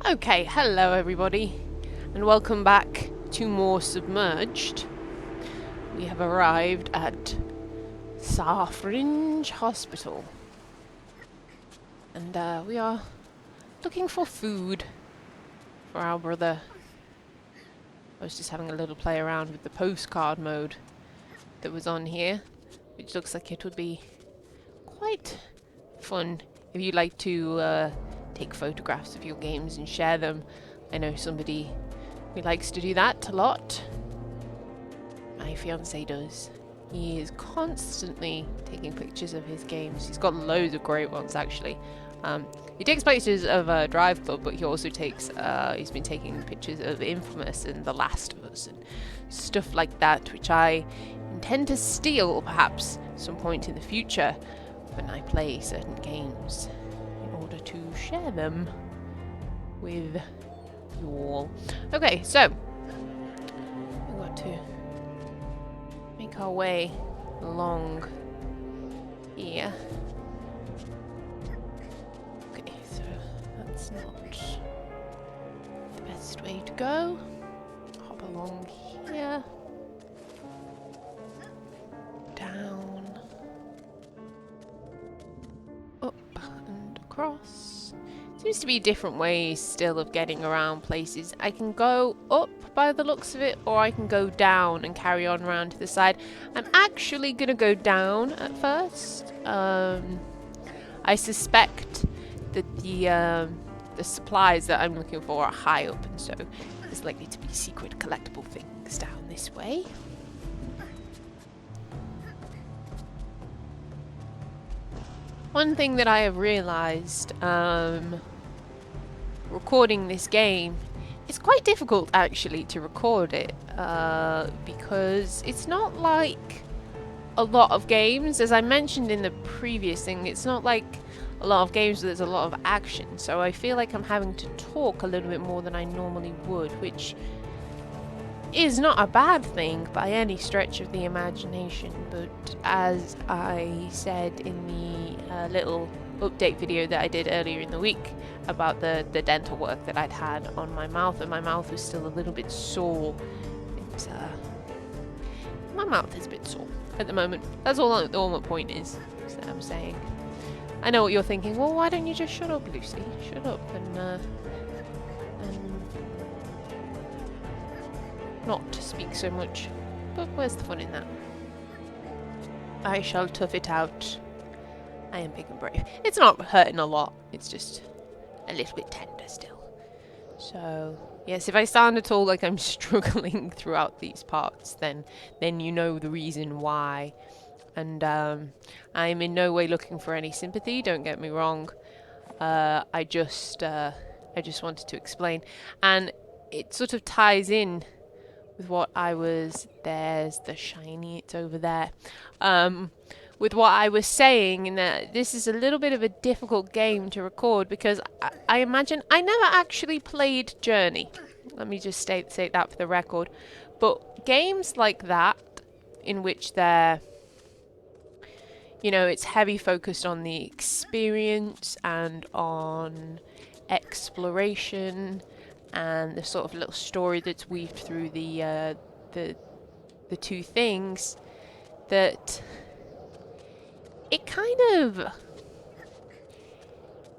Okay, hello everybody, and welcome back to more Submerged. We have arrived at Submerged Hospital, and we are looking for food for our brother. I was just having a little play around with the postcard mode that was on here, which looks like it would be quite fun if you'd like to take photographs of your games and share them. I know somebody who likes to do that a lot. My fiance does. He is constantly taking pictures of his games. He's got loads of great ones, actually. He takes pictures of Drive Club, but he also takes, he's been taking pictures of Infamous and The Last of Us and stuff like that, which I intend to steal, perhaps, some point in the future when I play certain games in order to share them with you all. Okay, so we've got to make our way along here. Okay, so that's not the best way to go. Hop along here. Down. Up and across. Seems to be different ways still of getting around places. I can go up by the looks of it, or I can go down and carry on around to the side. I'm actually going to go down at first. I suspect that the supplies that I'm looking for are high up, and so there's likely to be secret collectible things down this way. One thing that I have realised recording this game, it's quite difficult actually to record it because it's not like a lot of games. As I mentioned in the previous thing, it's not like a lot of games where there's a lot of action, so I feel like I'm having to talk a little bit more than I normally would, which is not a bad thing by any stretch of the imagination. But as I said in the little update video that I did earlier in the week about the dental work that I'd had on my mouth, and my mouth was still a little bit sore. My mouth is a bit sore at the moment. That's all my point is that I'm saying. I know what you're thinking. Well, why don't you just shut up, Lucy? Shut up and not speak so much. But where's the fun in that? I shall tough it out. I am big and brave. It's not hurting a lot. It's just a little bit tender still. So, yes, if I sound at all like I'm struggling throughout these parts, then you know the reason why. And I'm in no way looking for any sympathy, don't get me wrong. I just wanted to explain. And it sort of ties in with what I was... There's the shiny, it's over there. With what I was saying, in that this is a little bit of a difficult game to record because I imagine... I never actually played Journey. Let me just state that for the record. But games like that, in which they're... You know, it's heavy focused on the experience and on exploration and the sort of little story that's weaved through the two things, that it kind of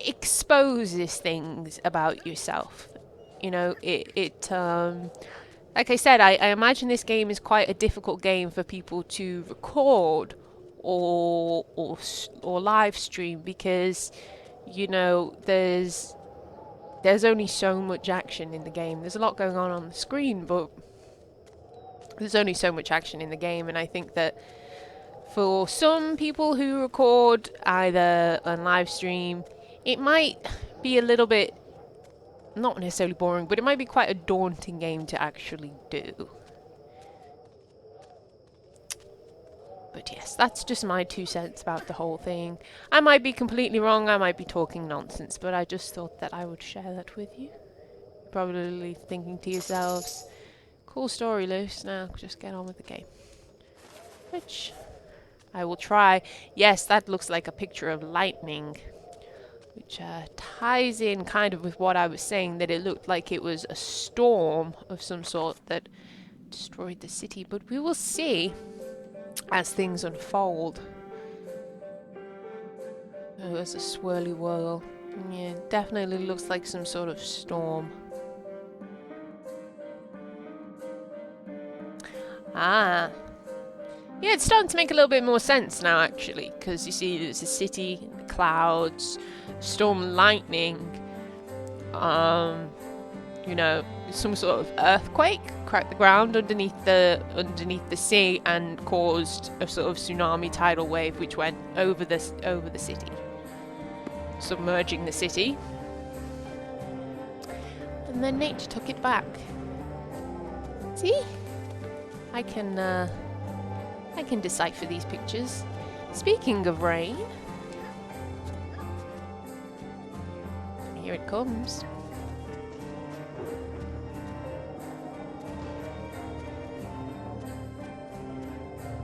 exposes things about yourself. You know, it like I said, I imagine this game is quite a difficult game for people to record or live stream, because you know there's only so much action in the game. There's a lot going on the screen, but there's only so much action in the game, and I think that for some people who record either on live stream, it might be a little bit, not necessarily boring, but it might be quite a daunting game to actually do. But yes, that's just my 2 cents about the whole thing. I might be completely wrong, I might be talking nonsense, but I just thought that I would share that with you. You're probably thinking to yourselves, cool story, Luce, now just get on with the game. Which I will try. Yes, that looks like a picture of lightning. which ties in kind of with what I was saying, that it looked like it was a storm of some sort that destroyed the city. But we will see as things unfold. Oh, there's a swirly whirl. Yeah, definitely looks like some sort of storm. Ah. Yeah, it's starting to make a little bit more sense now, actually, because you see there's a city, clouds, storm lightning, you know, some sort of earthquake cracked the ground underneath the sea and caused a sort of tsunami tidal wave which went over the city, submerging the city. And then nature took it back. See? I can decipher these pictures. Speaking of rain, here it comes.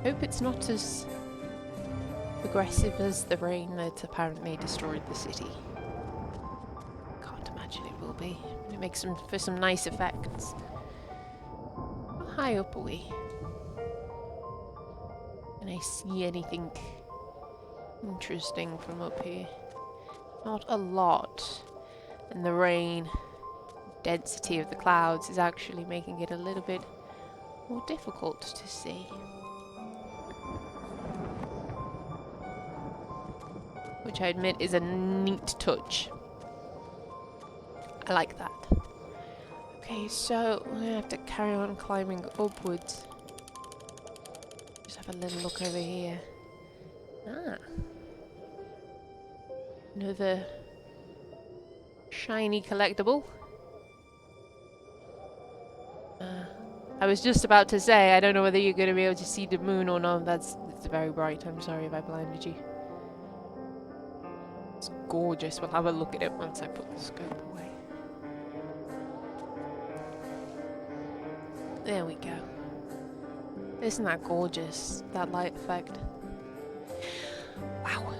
Hope it's not as aggressive as the rain that apparently destroyed the city. Can't imagine it will be. It makes for some nice effects. How high up are we? Can I see anything interesting from up here? Not a lot. And the rain density of the clouds is actually making it a little bit more difficult to see. Which I admit is a neat touch. I like that. Okay, so we're gonna have to carry on climbing upwards. Just have a little look over here. Ah. Another shiny collectible. I was just about to say, I don't know whether you're going to be able to see the moon or not. It's very bright. I'm sorry if I blinded you. It's gorgeous. We'll have a look at it once I put the scope away. There we go. Isn't that gorgeous? That light effect. Wow.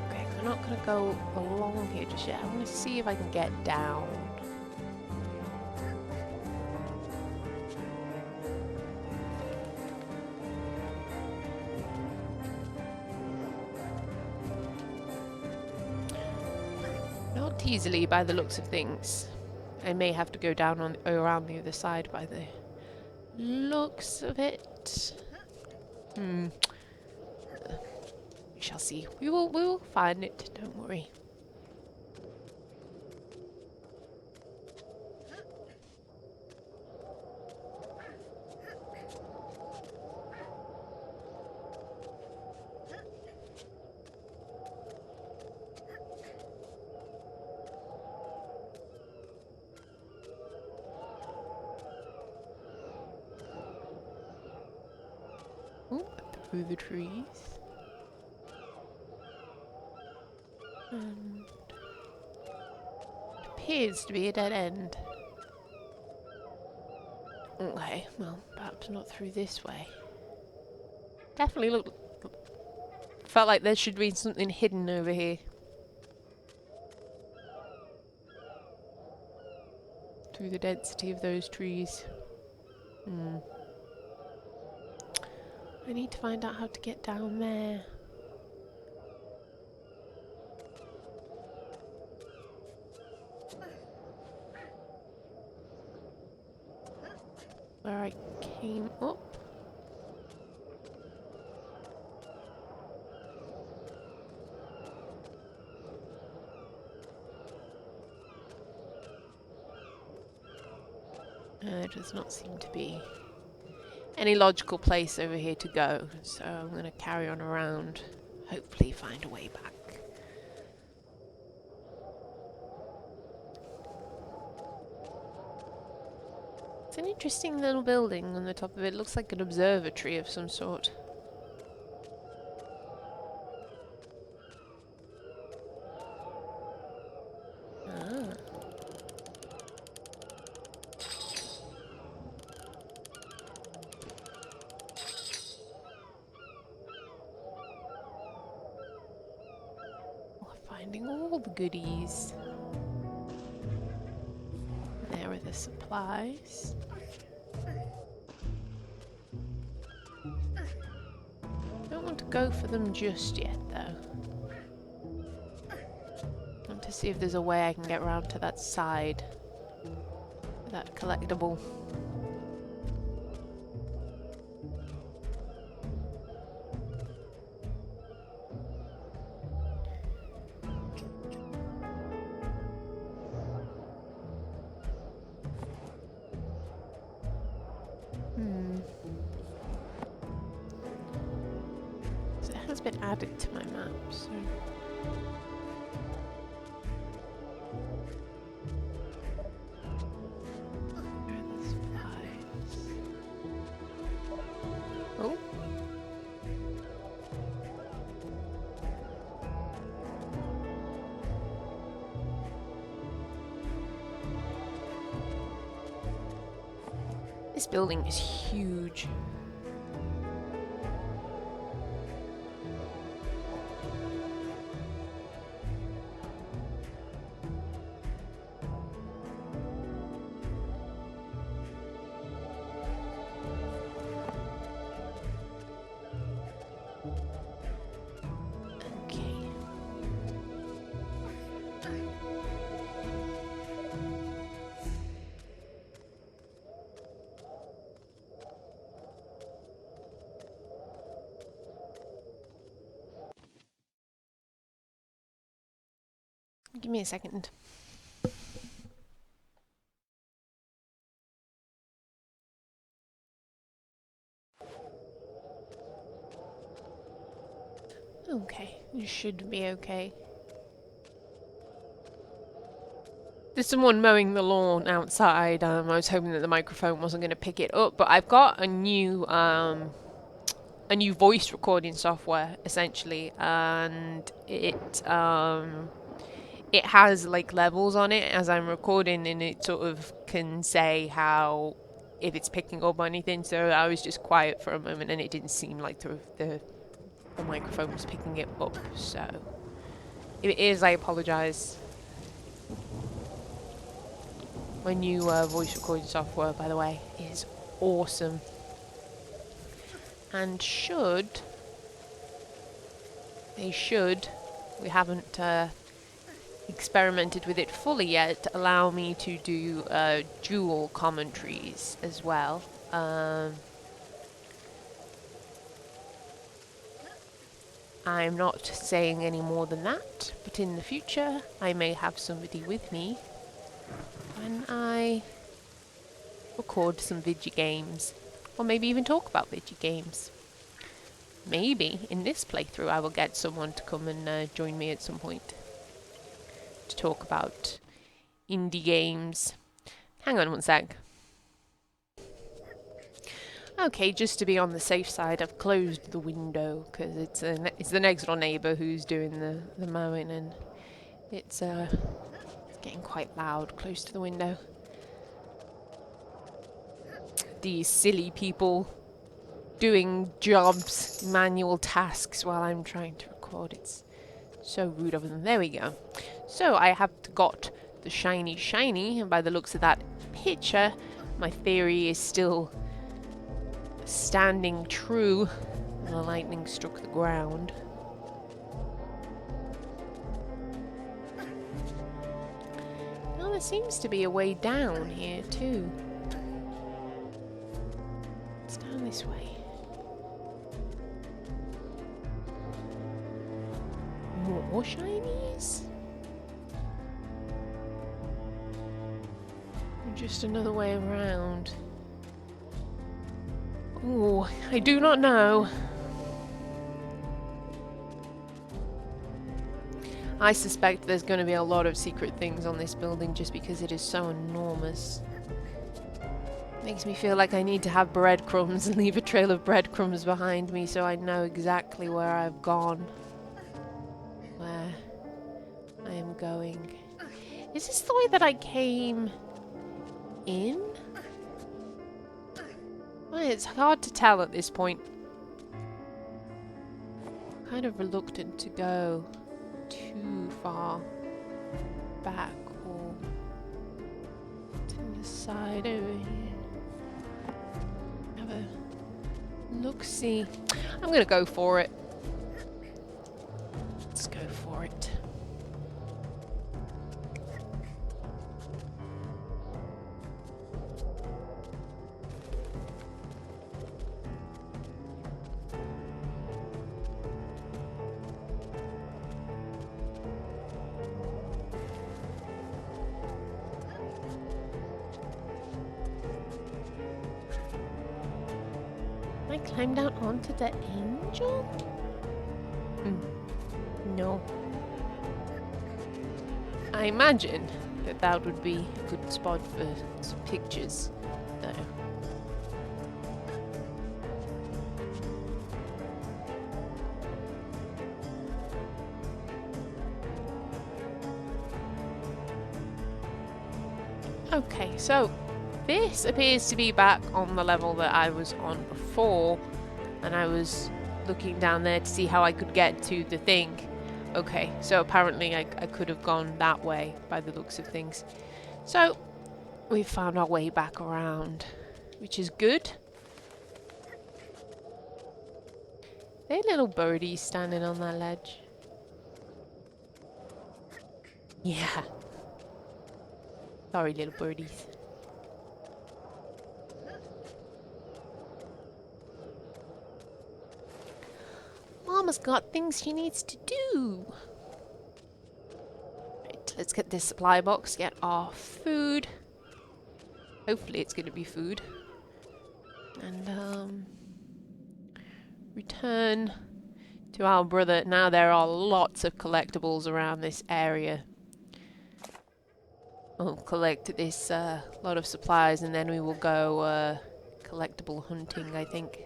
Okay, I'm not gonna go along here just yet. I want to see if I can get down. Not easily by the looks of things. I may have to go down on around the other side by the looks of it. We shall see. We will find it, don't worry. Through the trees. And it appears to be a dead end. Okay, well, perhaps not through this way. Definitely felt like there should be something hidden over here. Through the density of those trees. I need to find out how to get down there. Where I came up. There does not seem to be any logical place over here to go, so I'm going to carry on around, hopefully find a way back. It's an interesting little building on the top of it. It looks like an observatory of some sort. Ah. We're finding all the goodies. There are the supplies. Don't want to go for them just yet, though. I want to see if there's a way I can get around to that side. That collectible. So it has been added to my map, so... Where are the supplies? Oh. This building is huge. Give me a second. Okay, you should be okay. There's someone mowing the lawn outside. I was hoping that the microphone wasn't going to pick it up, but I've got a new voice recording software essentially, and it has like levels on it as I'm recording, and it sort of can say how if it's picking up anything. So I was just quiet for a moment, and it didn't seem like the microphone was picking it up. So if it is, I apologise. My new voice recording software, by the way, is awesome, and we haven't experimented with it fully yet, allow me to do dual commentaries as well. I'm not saying any more than that, but in the future I may have somebody with me when I record some video games, or maybe even talk about video games. Maybe in this playthrough I will get someone to come and join me at some point to talk about indie games. Hang on one sec. Okay, just to be on the safe side, I've closed the window because it's the next door neighbour who's doing the mowing, and it's getting quite loud close to the window. These silly people doing jobs, manual tasks while I'm trying to record. It's so rude of them. There we go. So I have got the shiny, and by the looks of that picture, my theory is still standing true. The lightning struck the ground. Now there seems to be a way down here too. It's down this way. More shinies? Or just another way around? Ooh, I do not know. I suspect there's going to be a lot of secret things on this building just because it is so enormous. Makes me feel like I need to have breadcrumbs and leave a trail of breadcrumbs behind me so I know exactly where I've gone. Where I am going. Is this the way that I came in? Well, it's hard to tell at this point. Kind of reluctant to go too far back or to the side over here. Have a look-see. I'm gonna go for it. Let's go for it. I climbed out onto the angel? No. I imagine that that would be a good spot for some pictures, though. Okay, so this appears to be back on the level that I was on before, and I was looking down there to see how I could get to the thing. Okay, so apparently I could have gone that way by the looks of things. So, we've found our way back around, which is good. There are little birdies standing on that ledge. Yeah. Sorry, little birdies. Mama's got things she needs to do. Right, let's get this supply box, get our food. Hopefully it's going to be food. And, return to our brother. Now there are lots of collectibles around this area. We'll collect this lot of supplies and then we will go collectible hunting, I think.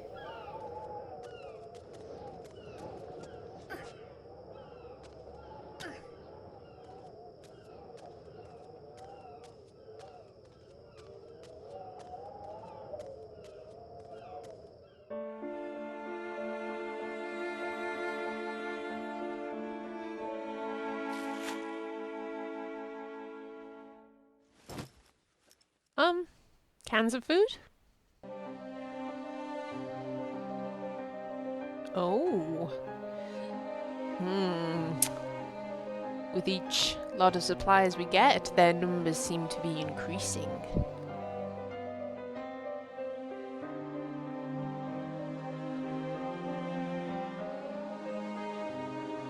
Cans of food? Oh. With each lot of supplies we get, their numbers seem to be increasing.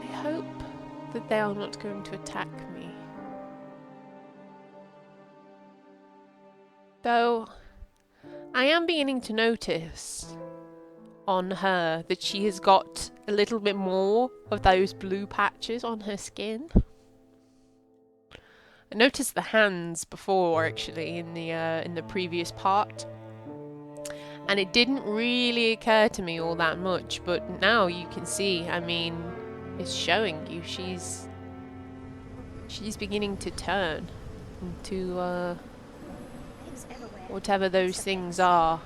I hope that they are not going to attack me. Though, I am beginning to notice on her that she has got a little bit more of those blue patches on her skin. I noticed the hands before, actually, in the previous part, and it didn't really occur to me all that much, but now you can see, I mean, it's showing you she's beginning to turn into whatever those things are.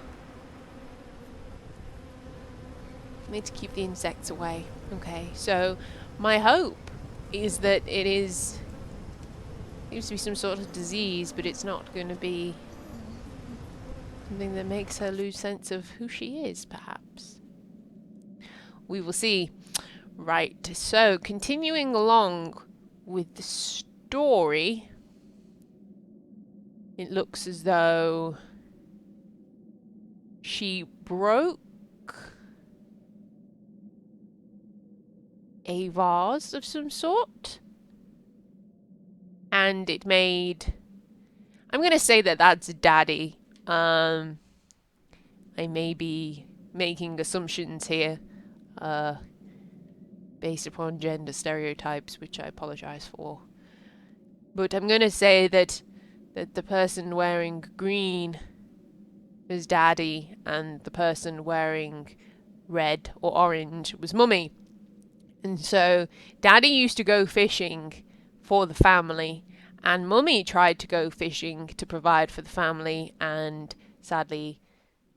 I need to keep the insects away. Okay, so my hope is that it seems to be some sort of disease, but it's not going to be something that makes her lose sense of who she is, perhaps. We will see. Right, so continuing along with the story, it looks as though she broke a vase of some sort, and it made... I'm going to say that that's Daddy. I may be making assumptions here, based upon gender stereotypes, which I apologize for. But I'm going to say that the person wearing green was Daddy, and the person wearing red or orange was Mummy. And so Daddy used to go fishing for the family, and Mummy tried to go fishing to provide for the family and sadly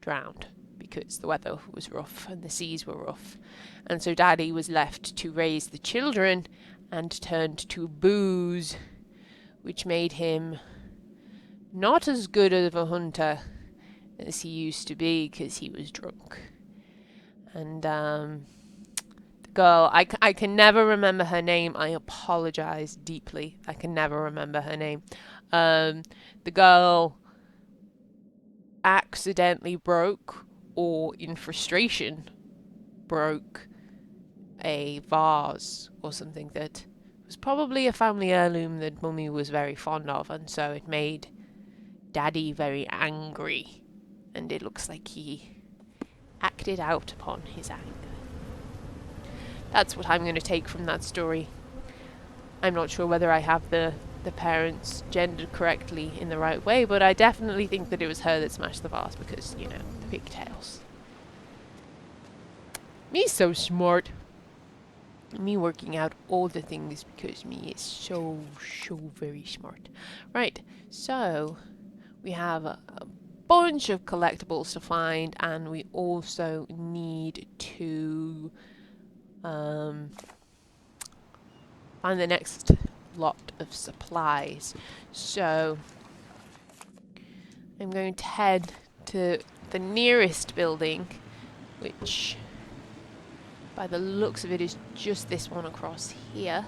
drowned because the weather was rough and the seas were rough. And so Daddy was left to raise the children and turned to booze, which made him not as good of a hunter as he used to be because he was drunk. And the girl, I can never remember her name. I apologize deeply. I can never remember her name. The girl accidentally broke, or in frustration broke, a vase or something that was probably a family heirloom that Mummy was very fond of, and so it made Daddy very angry, and it looks like he acted out upon his anger. That's what I'm going to take from that story. I'm not sure whether I have the parents gendered correctly in the right way, but I definitely think that it was her that smashed the vase because, you know, the pigtails. Me so smart. Me working out all the things because me is so very smart. Right, so we have a bunch of collectibles to find, and we also need to find the next lot of supplies. So I'm going to head to the nearest building, which by the looks of it is just this one across here.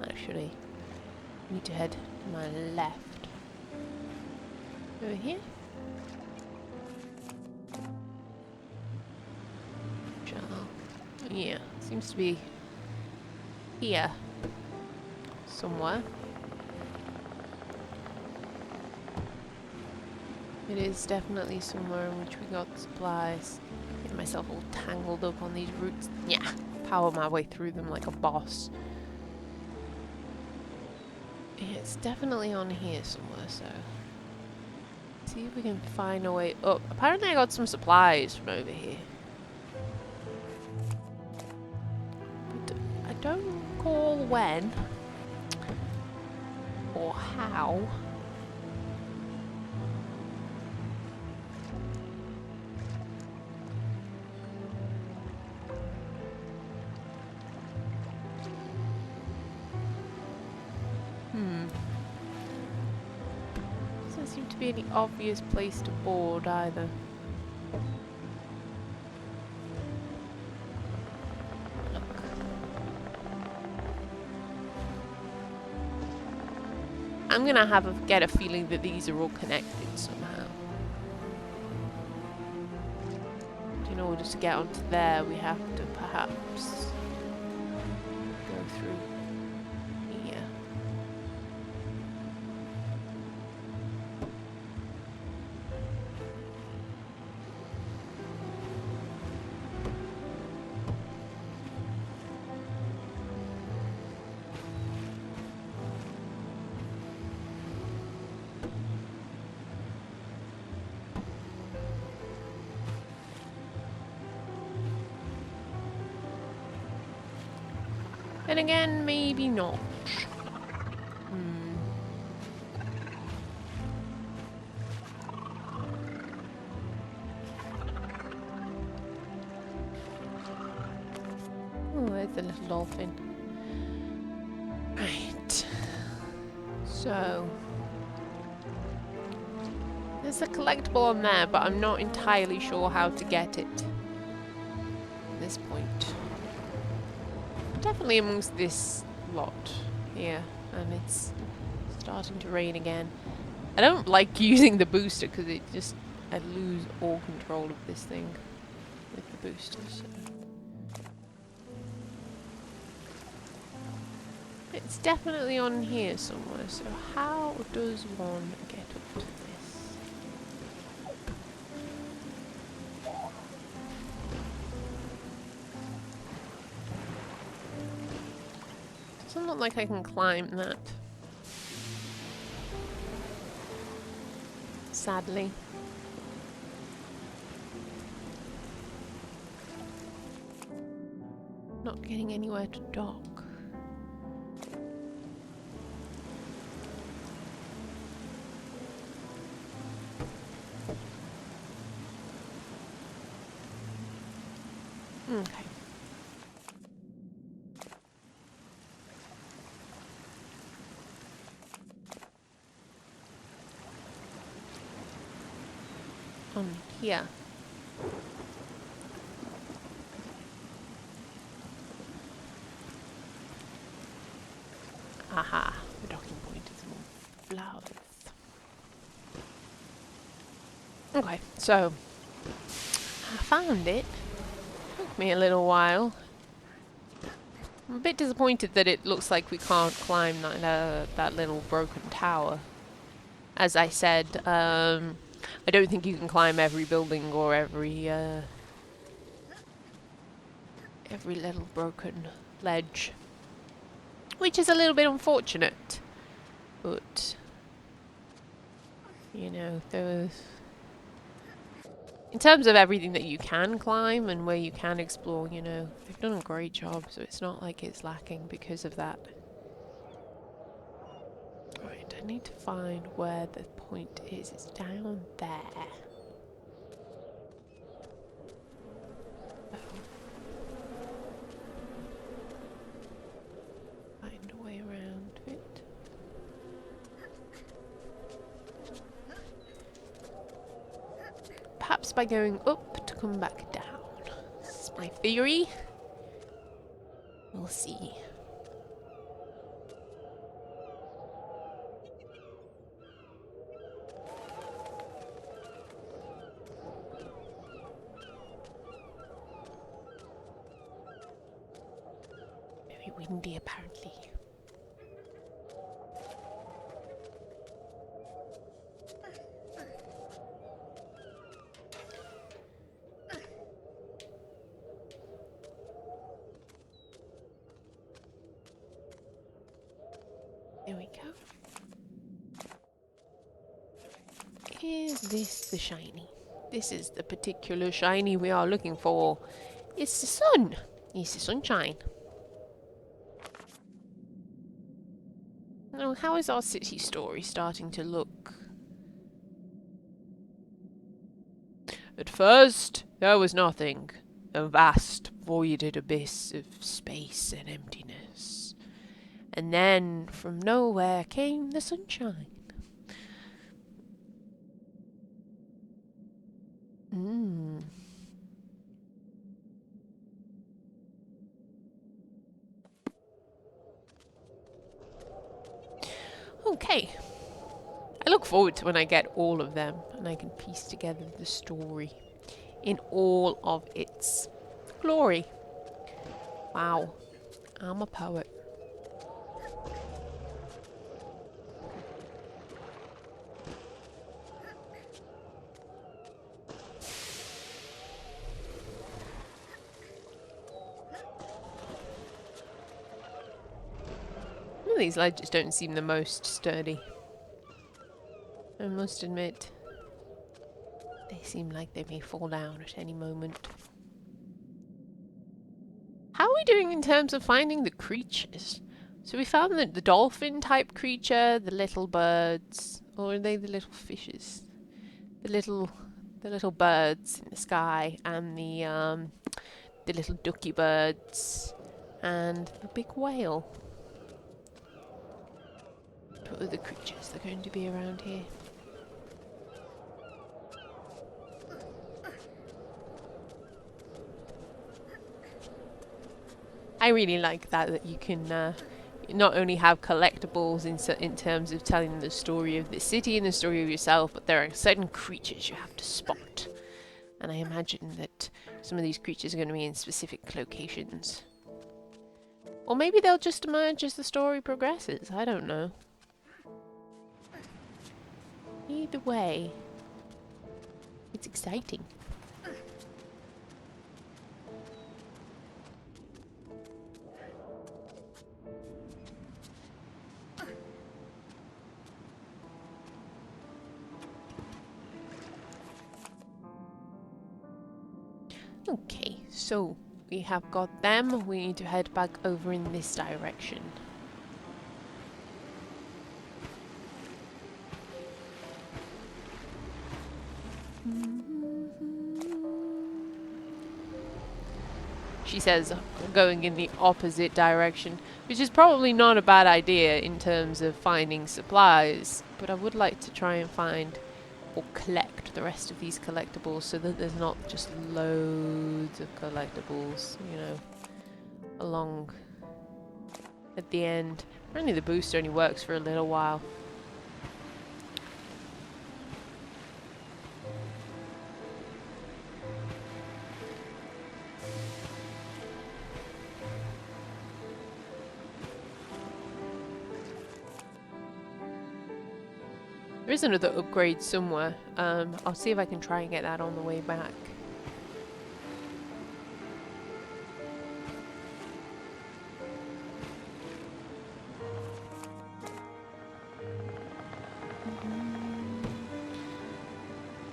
Actually, I need to head to my left. Over here? Yeah, seems to be here somewhere. It is definitely somewhere in which we got supplies. Get myself all tangled up on these roots. Yeah, power my way through them like a boss. Yeah, it's definitely on here somewhere, so see if we can find a way up. Apparently I got some supplies from over here. But I don't recall when or how. Doesn't seem to be any obvious place to board either. Look. I'm gonna get a feeling that these are all connected somehow. In order to get onto there, we have to perhaps go through here. And again, maybe not. Oh, there's the little dolphin. Right. So there's a collectible on there, but I'm not entirely sure how to get it at this point. Definitely amongst this lot here, and it's starting to rain again. I don't like using the booster because I lose all control of this thing with the boosters. It's definitely on here somewhere, so how does one get up to this? Doesn't look like I can climb that. Sadly. Not getting anywhere to dock. Okay. On here. Aha, the docking point is more flowers. Okay, so I found it. Took me a little while. I'm a bit disappointed that it looks like we can't climb that little broken tower. As I said, I don't think you can climb every building or every little broken ledge. Which is a little bit unfortunate. But, you know, in terms of everything that you can climb and where you can explore, you know, they've done a great job, so it's not like it's lacking because of that. Right, I need to find where the point is. It's down there. Find a way around it. Perhaps by going up to come back down. This is my theory. We'll see. Very windy, apparently. There we go. Is this the shiny? This is the particular shiny we are looking for. It's the sun. It's the sunshine. Now, how is our city story starting to look? At first, there was nothing. A vast, voided abyss of space and emptiness. And then, from nowhere, came the sunshine. Okay. I look forward to when I get all of them and I can piece together the story in all of its glory. Wow. I'm a poet. Well, these ledges don't seem the most sturdy. I must admit. They seem like they may fall down at any moment. How are we doing in terms of finding the creatures? So we found the dolphin type creature, the little birds, or are they the little fishes? The little birds in the sky, and the little ducky birds, and the big whale. What other creatures are going to be around here? I really like that you can not only have collectibles in terms of telling the story of the city and the story of yourself, but there are certain creatures you have to spot. And I imagine that some of these creatures are going to be in specific locations. Or maybe they'll just emerge as the story progresses. I don't know. Either way, it's exciting. Okay, so we have got them. We need to head back over in this direction. She says going in the opposite direction, which is probably not a bad idea in terms of finding supplies, but I would like to try and find or collect the rest of these collectibles so that there's not just loads of collectibles, you know, along at the end. Apparently the boost only works for a little while. There is another upgrade somewhere. I'll see if I can try and get that on the way back.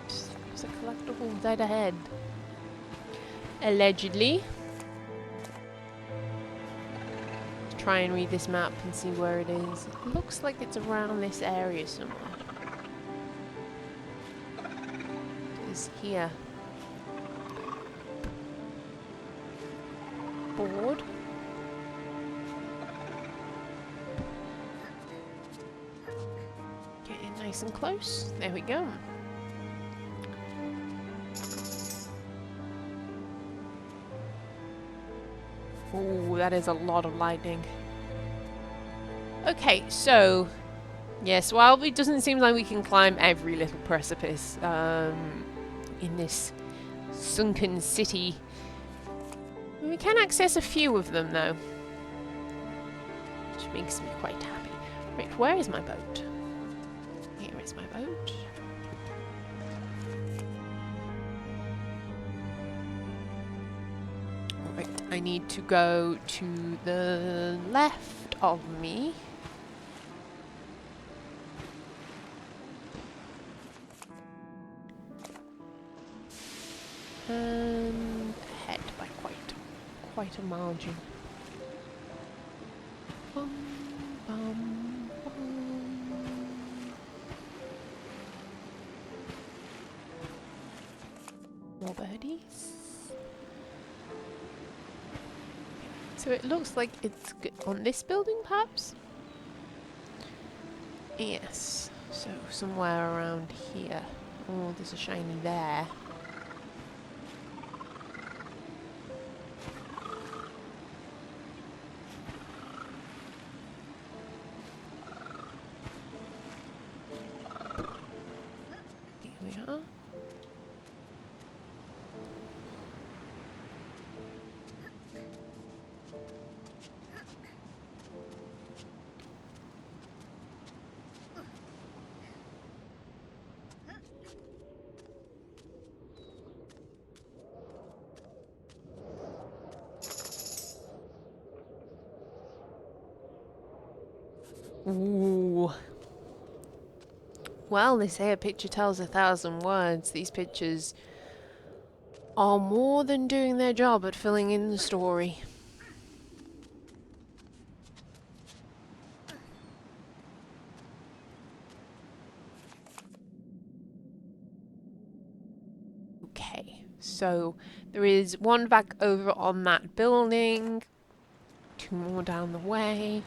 There's a collectible dead ahead. Allegedly. Try and read this map and see where it is. It looks like it's around this area somewhere. It's here. Board. Getting nice and close. There we go. Ooh, that is a lot of lightning. Okay, so yes, while it doesn't seem like we can climb every little precipice in this sunken city, we can access a few of them though, which makes me quite happy. Right, where is my boat? Here is my boat. Right, I need to go to the left of me. And ahead by quite a margin. Bum, bum, bum. More birdies. So it looks like it's on this building, perhaps? Yes. So somewhere around here. Oh, there's a shiny there. Here we are. Ooh. Well, they say a picture tells 1,000 words. These pictures are more than doing their job at filling in the story. Okay, so there is one back over on that building, 2 more down the way.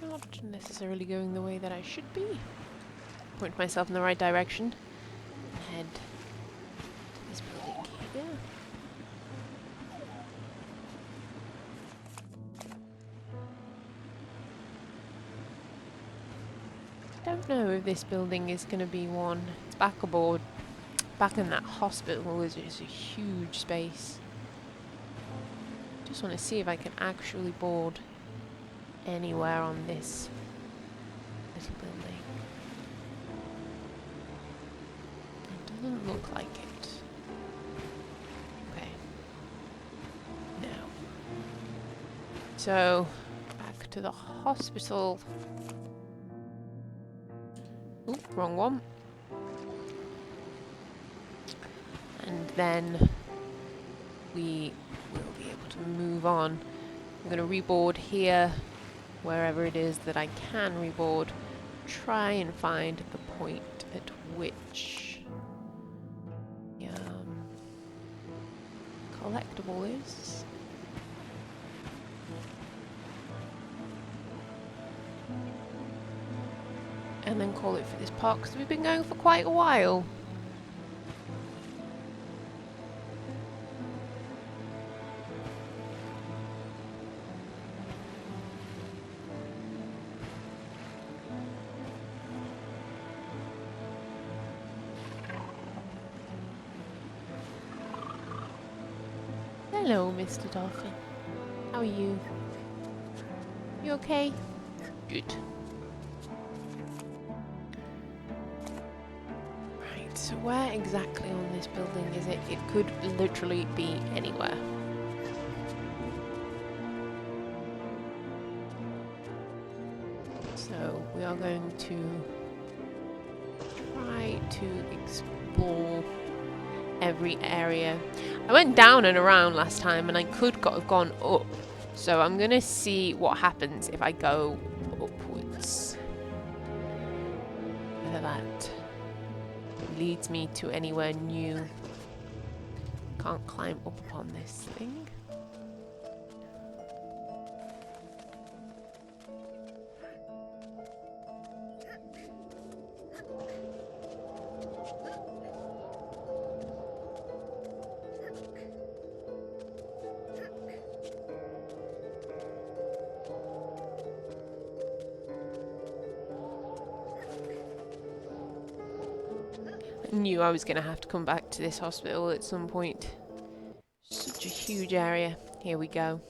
Not necessarily going the way that I should be. Point myself in the right direction. Head to this building here. Don't know if this building is going to be one. It's back aboard. Back in that hospital is a huge space. Just want to see if I can actually board anywhere on this little building. It doesn't look like it. Okay. No. So, back back to the hospital. Oop, wrong one. And then we will be able to move on. I'm going to reboard here, wherever it is that I can reboard. Try and find the point at which the collectible is. And then call it for this part, because we've been going for quite a while. Hello, Mr. Dolphin. How are you? You okay? Good. Right, so where exactly on this building is it? It could literally be anywhere. So we are going to try to explore every area. I went down and around last time and I could have gone up. So I'm going to see what happens if I go upwards. Whether that leads me to anywhere new. Can't climb up upon this thing. Knew I was going to have to come back to this hospital at some point. Such a huge area. Here we go.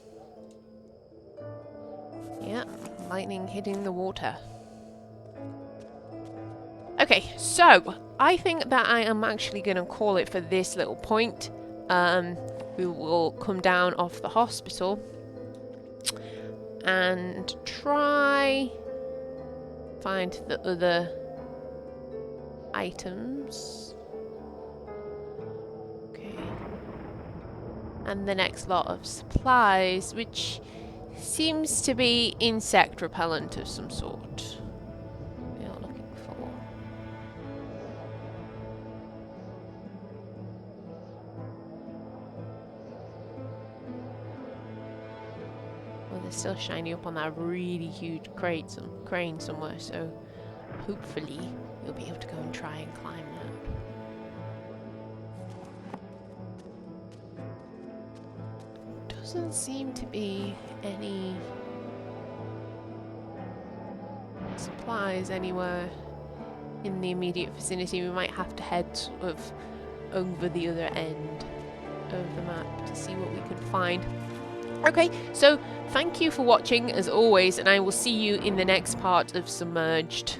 Yeah, lightning hitting the water. Okay, so I think that I am actually going to call it for this little point. We will come down off the hospital and try find the other items. Okay. And the next lot of supplies, which seems to be insect repellent of some sort. We are looking for. Well, they're still shiny up on that really huge crane somewhere, so hopefully you'll be able to go and try and climb that. Doesn't seem to be any supplies anywhere in the immediate vicinity. We might have to head sort of over the other end of the map to see what we can find. Okay, so thank you for watching as always, and I will see you in the next part of Submerged.